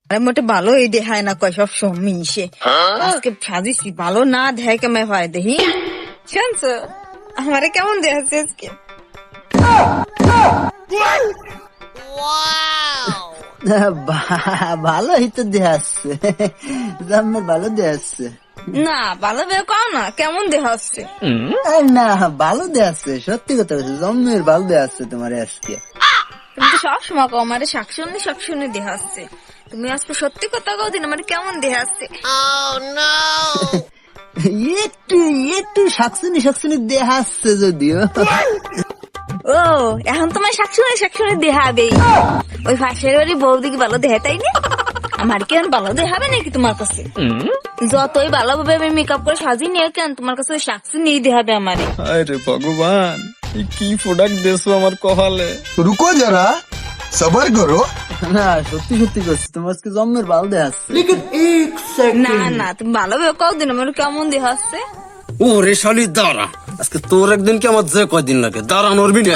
আরে মোটে ভালো এই দেখায় না কয় সব সময় মিশে আজকে সাজিছি ভালো না দেখায় কেমন হয় দেখি শুনছ আমারে কেমন দেখাচ্ছে আজকে ভালোই তো দেখাচ্ছে জাম্মের ভালো দেখাচ্ছে না ভালো দেখ না কেমন দেখাচ্ছে না ভালো দেখাচ্ছে সত্যি কথা বলছে জম্মের ভালো দেখাচ্ছে তোমার আজকে তুমি তো সবসময় কও আমারে শাকসুনি দেখাচ্ছে তুমি আজকে সত্যি কথা কও দিন আমার কেমন দেখাচ্ছে একটু একটু শাকসুনি দেখাচ্ছে যদিও ও এখন তোমার শাকসুনি দেখাবেই ওই পাশের বাড়ি বৌদিকে ভালো দেখায় তাই না আমার কেন ভালো দেখাবে নাকি তোমার কাছে যতই ভালোভাবে আমি মেকআপ করে সাজিয়ে নিয়ে কেন তোমার কাছে শাকসুনি দেখাবে আমারে আরে ভগবান কি প্রোডাক্ট দেছো আমার কপালে रुको जरा सबर करो। না সত্যি সত্যি করছে তোমার আজকে জম্মের ভালো দেখাচ্ছে না না তুমি ভালোভাবে কও দিন আমার কেমন দেখাচ্ছে ওরে শালি দাঁড়া আজকে তোর একদিন কি আমার যে কয়দিন লাগে দাঁড়া নড়বি না